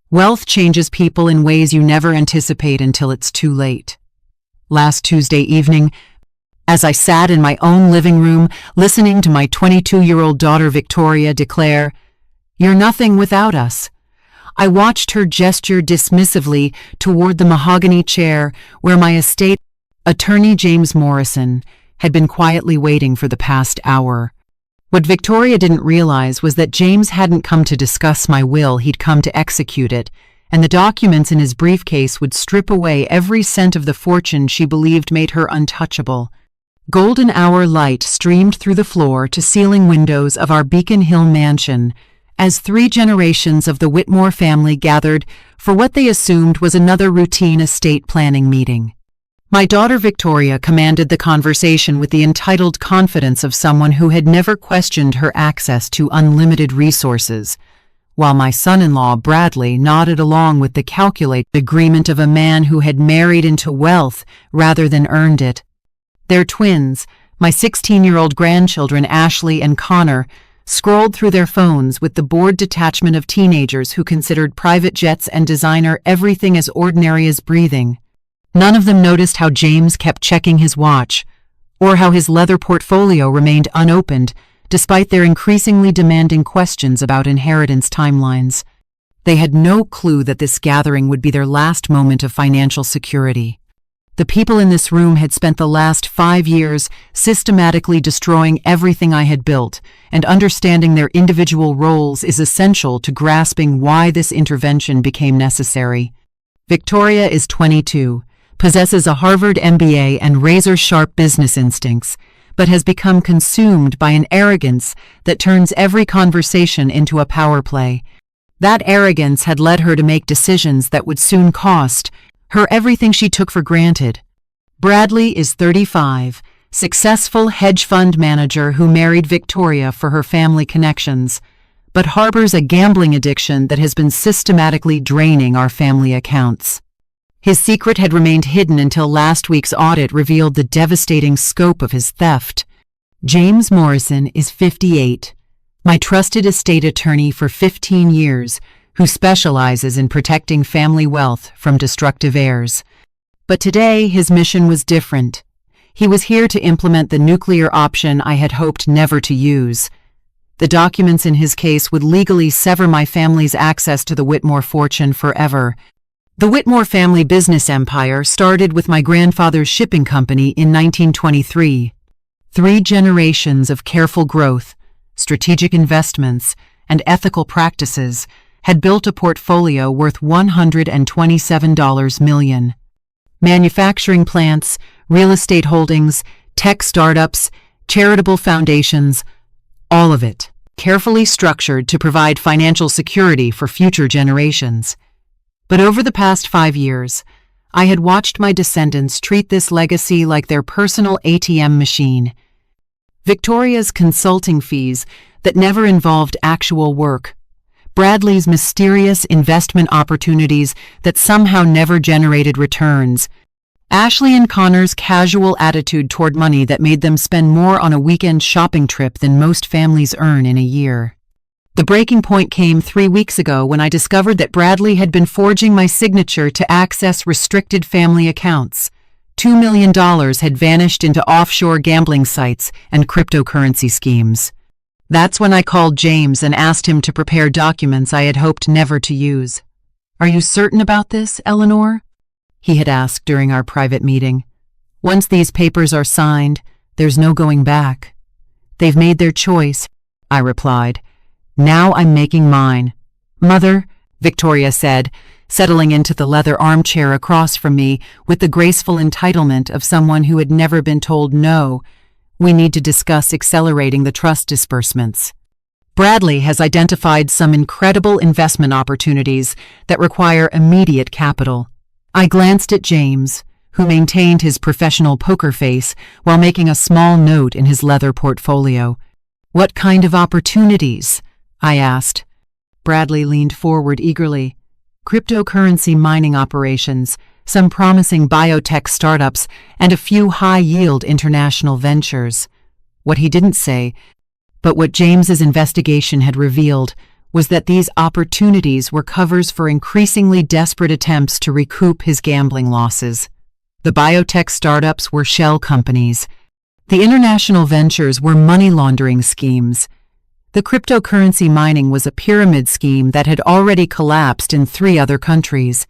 Wealth changes people in ways you never anticipate until it's too late. Last Tuesday evening, as I sat in my own living room listening to my 22-year-old daughter Victoria declare, "You're nothing without us," I watched her gesture dismissively toward the mahogany chair where my estate attorney James Morrison had been quietly waiting for the past hour. What Victoria didn't realize was that James hadn't come to discuss my will, he'd come to execute it, and the documents in his briefcase would strip away every cent of the fortune she believed made her untouchable. Golden hour light streamed through the floor-to-ceiling windows of our Beacon Hill mansion as 3 generations of the Whitmore family gathered for what they assumed was another routine estate planning meeting. My daughter Victoria commanded the conversation with the entitled confidence of someone who had never questioned her access to unlimited resources, while my son-in-law Bradley nodded along with the calculated agreement of a man who had married into wealth rather than earned it. Their twins, my 16-year-old grandchildren Ashley and Connor, scrolled through their phones with the bored detachment of teenagers who considered private jets and designer everything as ordinary as breathing. None of them noticed how James kept checking his watch, or how his leather portfolio remained unopened, despite their increasingly demanding questions about inheritance timelines. They had no clue that this gathering would be their last moment of financial security. The people in this room had spent the last 5 years systematically destroying everything I had built, and understanding their individual roles is essential to grasping why this intervention became necessary. Victoria is 22. Possesses a Harvard MBA and razor-sharp business instincts, but has become consumed by an arrogance that turns every conversation into a power play. That arrogance had led her to make decisions that would soon cost her everything she took for granted. Bradley is 35, successful hedge fund manager who married Victoria for her family connections, but harbors a gambling addiction that has been systematically draining our family accounts. His secret had remained hidden until last week's audit revealed the devastating scope of his theft. James Morrison is 58, my trusted estate attorney for 15 years, who specializes in protecting family wealth from destructive heirs. But today, his mission was different. He was here to implement the nuclear option I had hoped never to use. The documents in his case would legally sever my family's access to the Whitmore fortune forever. The Whitmore family business empire started with my grandfather's shipping company in 1923. 3 generations of careful growth, strategic investments, and ethical practices had built a portfolio worth $127 million. Manufacturing plants, real estate holdings, tech startups, charitable foundations, all of it, carefully structured to provide financial security for future generations. But over the past 5 years, I had watched my descendants treat this legacy like their personal ATM machine. Victoria's consulting fees that never involved actual work, Bradley's mysterious investment opportunities that somehow never generated returns, Ashley and Connor's casual attitude toward money that made them spend more on a weekend shopping trip than most families earn in a year. The breaking point came 3 weeks ago when I discovered that Bradley had been forging my signature to access restricted family accounts. $2 million had vanished into offshore gambling sites and cryptocurrency schemes. That's when I called James and asked him to prepare documents I had hoped never to use. "Are you certain about this, Eleanor?" he had asked during our private meeting. "Once these papers are signed, there's no going back." "They've made their choice," I replied. "Now I'm making mine." "Mother," Victoria said, settling into the leather armchair across from me with the graceful entitlement of someone who had never been told no, "we need to discuss accelerating the trust disbursements. Bradley has identified some incredible investment opportunities that require immediate capital." I glanced at James, who maintained his professional poker face while making a small note in his leather portfolio. "What kind of opportunities?" I asked. Bradley leaned forward eagerly. "Cryptocurrency mining operations, some promising biotech startups, and a few high-yield international ventures." What he didn't say, but what James's investigation had revealed, was that these opportunities were covers for increasingly desperate attempts to recoup his gambling losses. The biotech startups were shell companies. The international ventures were money laundering schemes. The cryptocurrency mining was a pyramid scheme that had already collapsed in 3 other countries.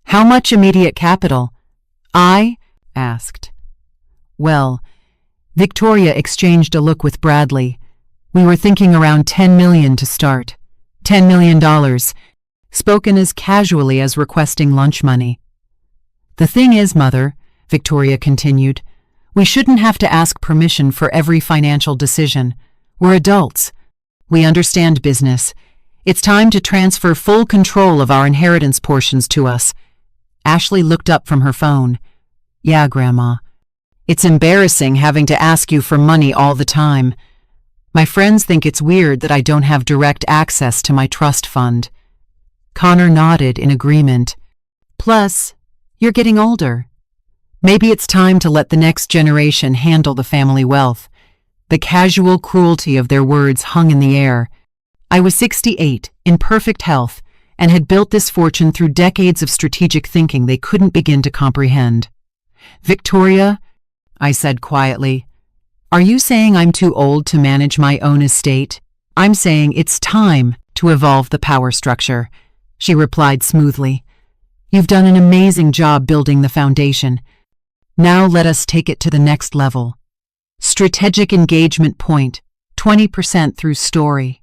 How much immediate capital? I asked. Well, Victoria exchanged a look with Bradley. We were thinking around $10 million to start. $10 million, spoken as casually as requesting lunch money. The thing is, Mother, Victoria continued, we shouldn't have to ask permission for every financial decision. We're adults. We understand business. It's time to transfer full control of our inheritance portions to us. Ashley looked up from her phone. Yeah, Grandma. It's embarrassing having to ask you for money all the time. My friends think it's weird that I don't have direct access to my trust fund. Connor nodded in agreement. Plus, you're getting older. Maybe it's time to let the next generation handle the family wealth. The casual cruelty of their words hung in the air. I was 68, in perfect health, and had built this fortune through decades of strategic thinking they couldn't begin to comprehend. Victoria, I said quietly, are you saying I'm too old to manage my own estate? I'm saying it's time to evolve the power structure, she replied smoothly. You've done an amazing job building the foundation. Now let us take it to the next level. Strategic engagement point, 20% through story.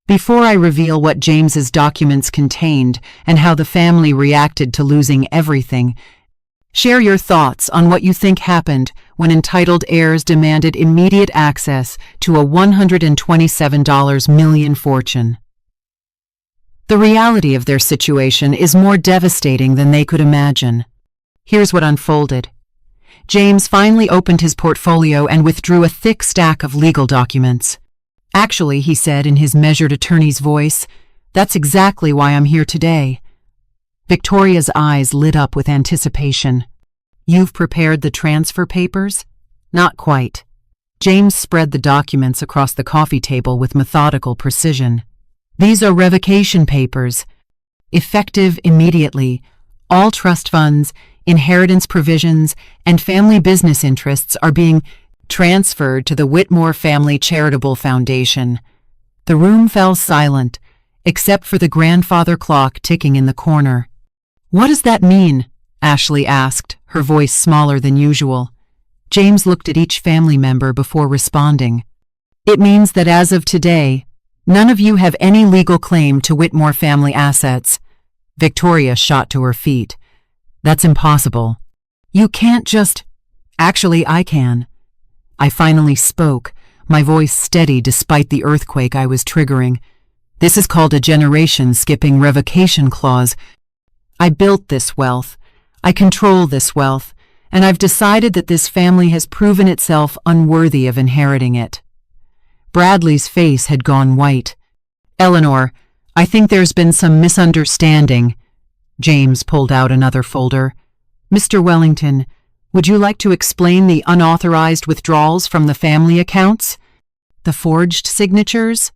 Before I reveal what James's documents contained and how the family reacted to losing everything, share your thoughts on what you think happened when entitled heirs demanded immediate access to a $127 million fortune. The reality of their situation is more devastating than they could imagine. Here's what unfolded. James finally opened his portfolio and withdrew a thick stack of legal documents. Actually, he said in his measured attorney's voice, that's exactly why I'm here today. Victoria's eyes lit up with anticipation. You've prepared the transfer papers? Not quite. James spread the documents across the coffee table with methodical precision. These are revocation papers. Effective immediately, all trust funds, inheritance provisions, and family business interests are being transferred to the Whitmore Family Charitable Foundation. The room fell silent, except for the grandfather clock ticking in the corner. What does that mean? Ashley asked, her voice smaller than usual. James looked at each family member before responding. It means that as of today, none of you have any legal claim to Whitmore family assets. Victoria shot to her feet. That's impossible. You can't just… Actually, I can. I finally spoke, my voice steady despite the earthquake I was triggering. This is called a generation-skipping revocation clause. I built this wealth. I control this wealth, and I've decided that this family has proven itself unworthy of inheriting it. Bradley's face had gone white. Eleanor, I think there's been some misunderstanding. James pulled out another folder. Mr. Wellington, would you like to explain the unauthorized withdrawals from the family accounts? The forged signatures?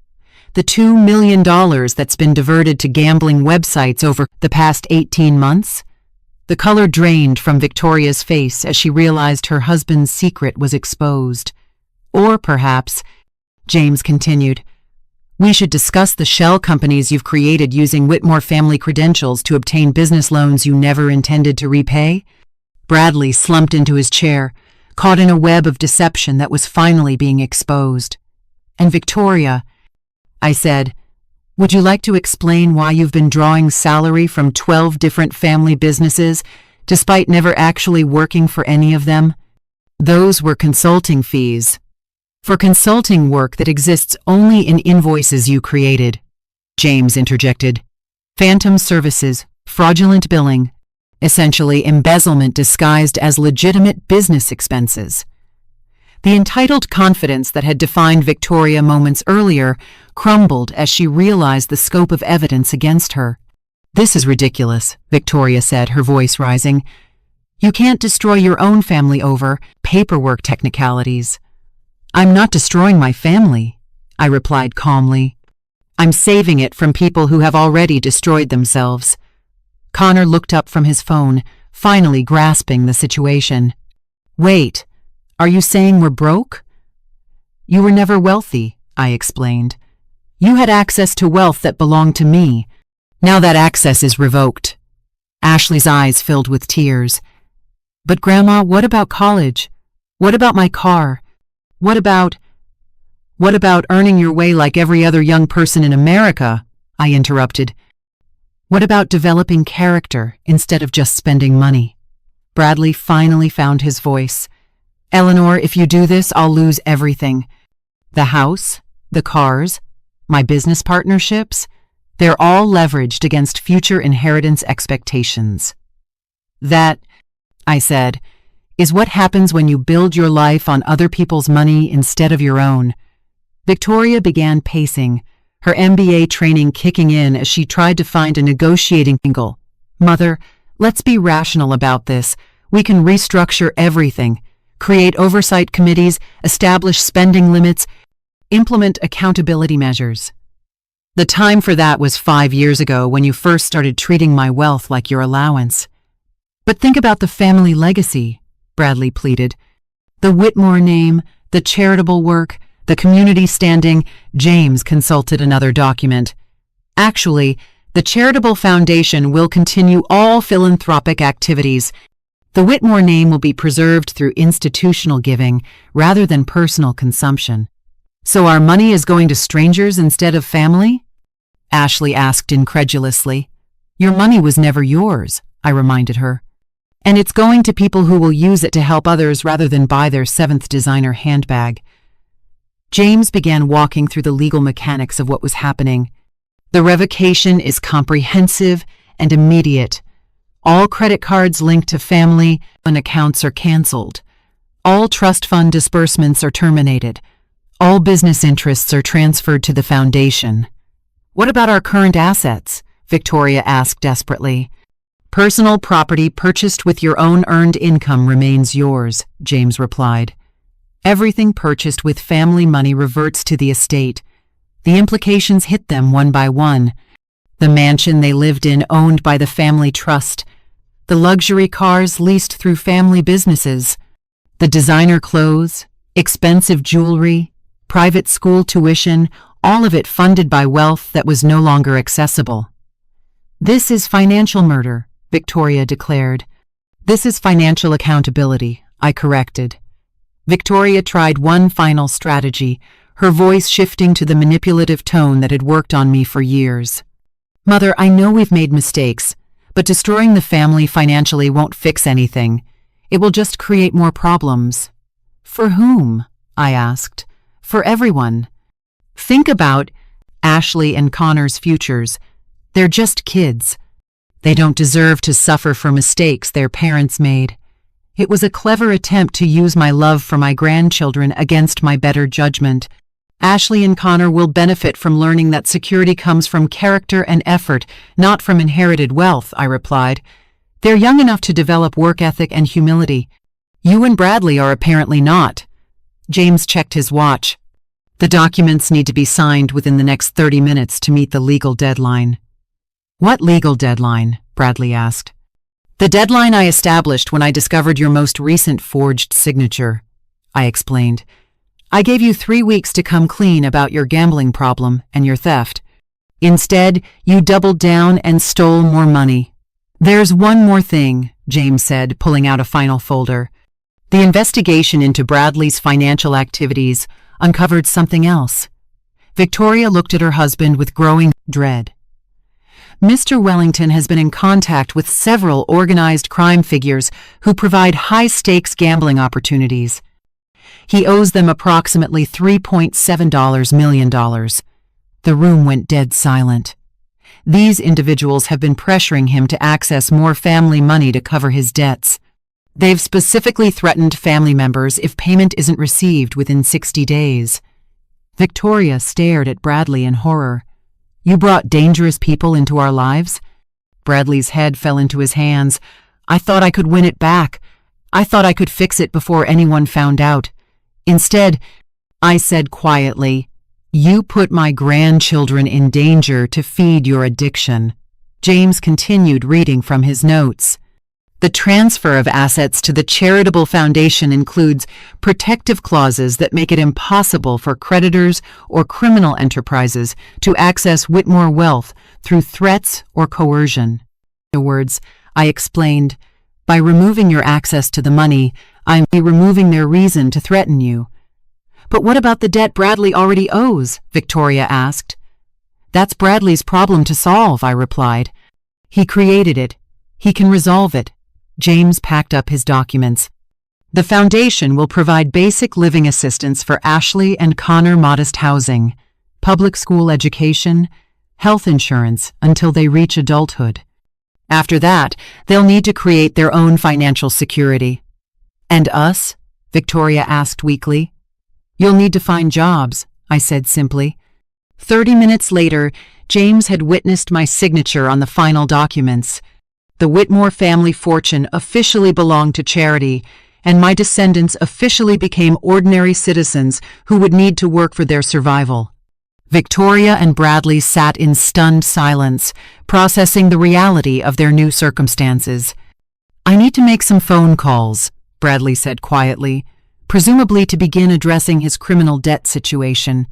The $2 million that's been diverted to gambling websites over the past 18 months? The color drained from Victoria's face as she realized her husband's secret was exposed. Or perhaps, James continued, we should discuss the shell companies you've created using Whitmore family credentials to obtain business loans you never intended to repay? Bradley slumped into his chair, caught in a web of deception that was finally being exposed. And Victoria, I said, would you like to explain why you've been drawing salary from 12 different family businesses, despite never actually working for any of them? Those were consulting fees. For consulting work that exists only in invoices you created, James interjected. Phantom services, fraudulent billing, essentially embezzlement disguised as legitimate business expenses. The entitled confidence that had defined Victoria moments earlier crumbled as she realized the scope of evidence against her. This is ridiculous, Victoria said, her voice rising. You can't destroy your own family over paperwork technicalities. I'm not destroying my family, I replied calmly. I'm saving it from people who have already destroyed themselves. Connor looked up from his phone, finally grasping the situation. Wait, are you saying we're broke? You were never wealthy, I explained. You had access to wealth that belonged to me. Now that access is revoked. Ashley's eyes filled with tears. But Grandma, what about college? What about my car? What about earning your way like every other young person in America? I interrupted. What about developing character instead of just spending money? Bradley finally found his voice. Eleanor, if you do this, I'll lose everything. The house, the cars, my business partnerships, they're all leveraged against future inheritance expectations. That, I said, is what happens when you build your life on other people's money instead of your own. Victoria began pacing, her MBA training kicking in as she tried to find a negotiating angle. Mother, let's be rational about this. We can restructure everything, create oversight committees, establish spending limits, implement accountability measures. The time for that was 5 years ago when you first started treating my wealth like your allowance. But think about the family legacy, Bradley pleaded. The Whitmore name, the charitable work, the community standing. James consulted another document. Actually, the charitable foundation will continue all philanthropic activities. The Whitmore name will be preserved through institutional giving rather than personal consumption. So our money is going to strangers instead of family? Ashley asked incredulously. Your money was never yours, I reminded her. And it's going to people who will use it to help others rather than buy their 7th designer handbag. James began walking through the legal mechanics of what was happening. The revocation is comprehensive and immediate. All credit cards linked to family and accounts are canceled. All trust fund disbursements are terminated. All business interests are transferred to the foundation. What about our current assets? Victoria asked desperately. Personal property purchased with your own earned income remains yours, James replied. Everything purchased with family money reverts to the estate. The implications hit them one by one. The mansion they lived in owned by the family trust. The luxury cars leased through family businesses. The designer clothes, expensive jewelry, private school tuition, all of it funded by wealth that was no longer accessible. This is financial murder, Victoria declared. This is financial accountability, I corrected. Victoria tried one final strategy, her voice shifting to the manipulative tone that had worked on me for years. Mother, I know we've made mistakes, but destroying the family financially won't fix anything. It will just create more problems. For whom? I asked. For everyone. Think about Ashley and Connor's futures. They're just kids. They don't deserve to suffer for mistakes their parents made. It was a clever attempt to use my love for my grandchildren against my better judgment. Ashley and Connor will benefit from learning that security comes from character and effort, not from inherited wealth, I replied. They're young enough to develop work ethic and humility. You and Bradley are apparently not. James checked his watch. The documents need to be signed within the next 30 minutes to meet the legal deadline. What legal deadline? Bradley asked. The deadline I established when I discovered your most recent forged signature, I explained. I gave you 3 weeks to come clean about your gambling problem and your theft. Instead, you doubled down and stole more money. There's one more thing, James said, pulling out a final folder. The investigation into Bradley's financial activities uncovered something else. Victoria looked at her husband with growing dread. Mr. Wellington has been in contact with several organized crime figures who provide high-stakes gambling opportunities. He owes them approximately $3.7 million. The room went dead silent. These individuals have been pressuring him to access more family money to cover his debts. They've specifically threatened family members if payment isn't received within 60 days. Victoria stared at Bradley in horror. You brought dangerous people into our lives? Bradley's head fell into his hands. I thought I could win it back. I thought I could fix it before anyone found out. Instead, I said quietly, You put my grandchildren in danger to feed your addiction. James continued reading from his notes. The transfer of assets to the charitable foundation includes protective clauses that make it impossible for creditors or criminal enterprises to access Whitmore wealth through threats or coercion. In other words, I explained, by removing your access to the money, I'm removing their reason to threaten you. But what about the debt Bradley already owes? Victoria asked. That's Bradley's problem to solve, I replied. He created it. He can resolve it. James packed up his documents. The foundation will provide basic living assistance for Ashley and Connor Modest housing, public school education, health insurance until they reach adulthood. After that, they'll need to create their own financial security. And us? Victoria asked weakly. You'll need to find jobs, I said simply. 30 minutes later, James had witnessed my signature on the final documents. The Whitmore family fortune officially belonged to charity, and my descendants officially became ordinary citizens who would need to work for their survival. Victoria and Bradley sat in stunned silence, processing the reality of their new circumstances. I need to make some phone calls, Bradley said quietly, presumably to begin addressing his criminal debt situation.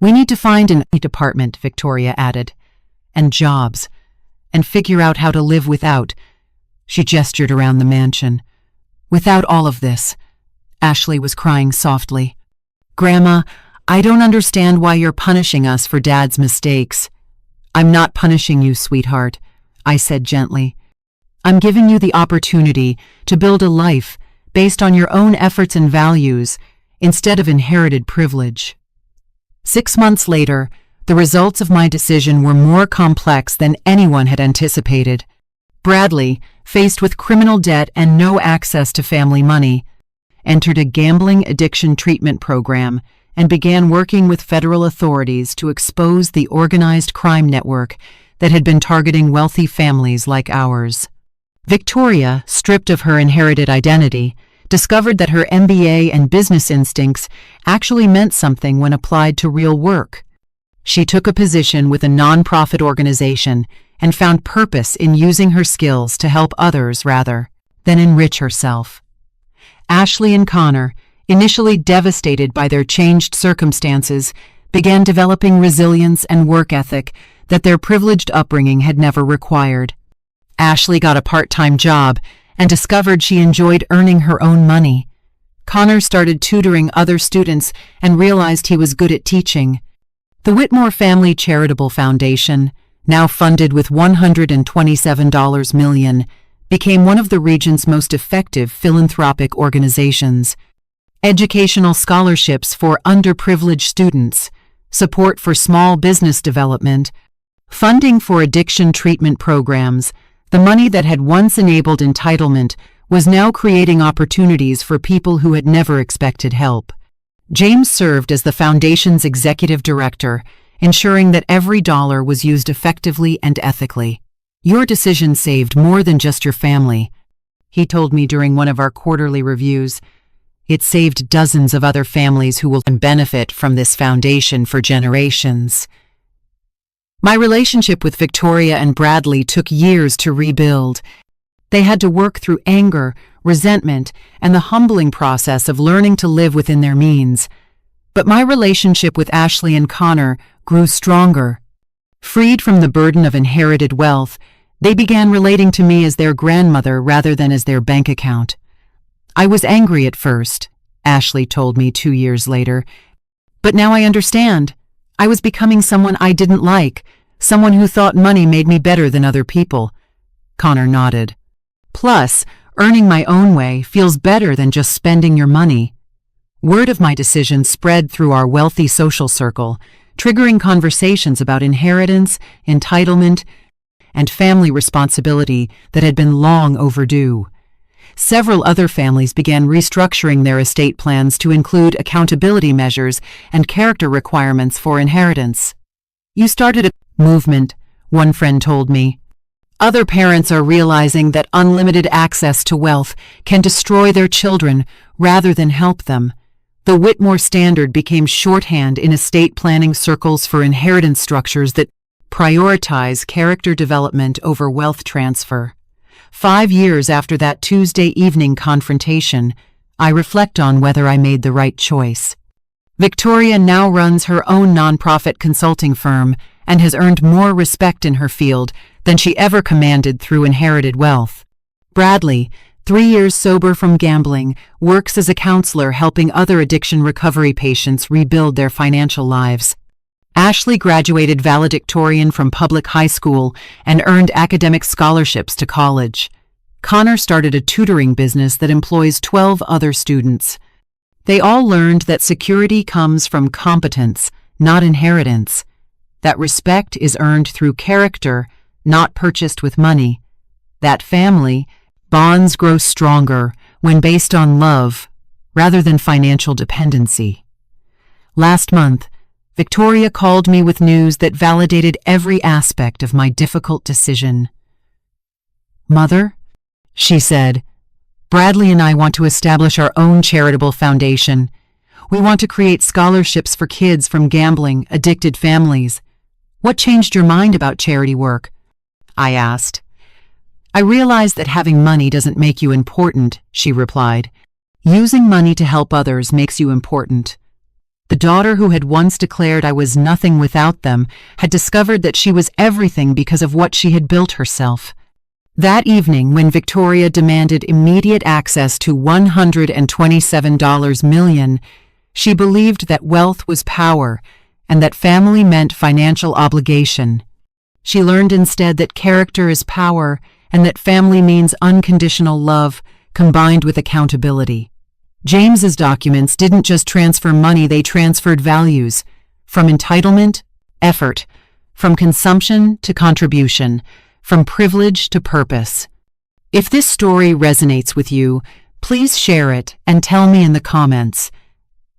We need to find an department, Victoria added, and jobs, and figure out how to live without. She gestured around the mansion. Without all of this. Ashley was crying softly. Grandma, I don't understand why you're punishing us for Dad's mistakes. I'm not punishing you, sweetheart, I said gently. I'm giving you the opportunity to build a life based on your own efforts and values instead of inherited privilege. 6 months later, the results of my decision were more complex than anyone had anticipated. Bradley, faced with criminal debt and no access to family money, entered a gambling addiction treatment program and began working with federal authorities to expose the organized crime network that had been targeting wealthy families like ours. Victoria, stripped of her inherited identity, discovered that her MBA and business instincts actually meant something when applied to real work. She took a position with a nonprofit organization and found purpose in using her skills to help others rather than enrich herself. Ashley and Connor, initially devastated by their changed circumstances, began developing resilience and work ethic that their privileged upbringing had never required. Ashley got a part-time job and discovered she enjoyed earning her own money. Connor started tutoring other students and realized he was good at teaching. The Whitmore Family Charitable Foundation, now funded with $127 million, became one of the region's most effective philanthropic organizations. Educational scholarships for underprivileged students, support for small business development, funding for addiction treatment programs, the money that had once enabled entitlement was now creating opportunities for people who had never expected help. James served as the foundation's executive director, ensuring that every dollar was used effectively and ethically. Your decision saved more than just your family, he told me during one of our quarterly reviews. It saved dozens of other families who will benefit from this foundation for generations. My relationship with Victoria and Bradley took years to rebuild. They had to work through anger, resentment, and the humbling process of learning to live within their means. But my relationship with Ashley and Connor grew stronger. Freed from the burden of inherited wealth, they began relating to me as their grandmother rather than as their bank account. I was angry at first, Ashley told me 2 years later. But now I understand. I was becoming someone I didn't like, someone who thought money made me better than other people. Connor nodded. Plus, earning my own way feels better than just spending your money. Word of my decision spread through our wealthy social circle, triggering conversations about inheritance, entitlement, and family responsibility that had been long overdue. Several other families began restructuring their estate plans to include accountability measures and character requirements for inheritance. You started a movement, one friend told me. Other parents are realizing that unlimited access to wealth can destroy their children rather than help them. The Whitmore Standard became shorthand in estate planning circles for inheritance structures that prioritize character development over wealth transfer. 5 years after that Tuesday evening confrontation, I reflect on whether I made the right choice. Victoria now runs her own nonprofit consulting firm and has earned more respect in her field than she ever commanded through inherited wealth. Bradley, 3 years sober from gambling, works as a counselor helping other addiction recovery patients rebuild their financial lives. Ashley graduated valedictorian from public high school and earned academic scholarships to college. Connor started a tutoring business that employs 12 other students. They all learned that security comes from competence, not inheritance. That respect is earned through character, not purchased with money. That family bonds grow stronger when based on love rather than financial dependency. Last month, Victoria called me with news that validated every aspect of my difficult decision. "Mother," she said, "Bradley and I want to establish our own charitable foundation. We want to create scholarships for kids from gambling, addicted families. What changed your mind about charity work?" I asked. "I realized that having money doesn't make you important," she replied. "Using money to help others makes you important." The daughter who had once declared I was nothing without them had discovered that she was everything because of what she had built herself. That evening, when Victoria demanded immediate access to $127 million, she believed that wealth was power and that family meant financial obligation. She learned instead that character is power and that family means unconditional love combined with accountability. James's documents didn't just transfer money, they transferred values, from entitlement, effort, from consumption to contribution, from privilege to purpose. If this story resonates with you, please share it and tell me in the comments.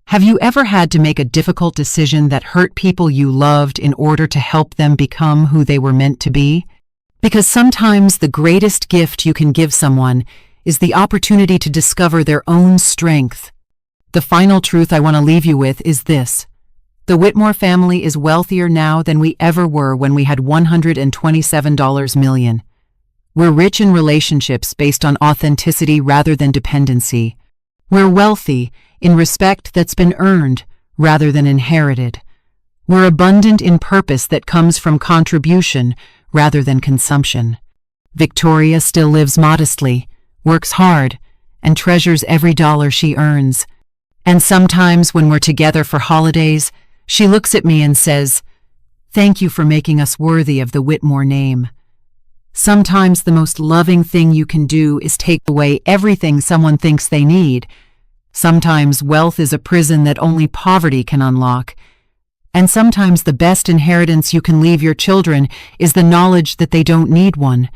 Have you ever had to make a difficult decision that hurt people you loved in order to help them become who they were meant to be? Because sometimes the greatest gift you can give someone is the opportunity to discover their own strength. The final truth I want to leave you with is this. The Whitmore family is wealthier now than we ever were when we had $127 million. We're rich in relationships based on authenticity rather than dependency. We're wealthy in respect that's been earned rather than inherited. We're abundant in purpose that comes from contribution rather than consumption. Victoria still lives modestly, works hard, and treasures every dollar she earns. And sometimes when we're together for holidays, she looks at me and says, "Thank you for making us worthy of the Whitmore name." Sometimes the most loving thing you can do is take away everything someone thinks they need. Sometimes wealth is a prison that only poverty can unlock. And sometimes the best inheritance you can leave your children is the knowledge that they don't need one.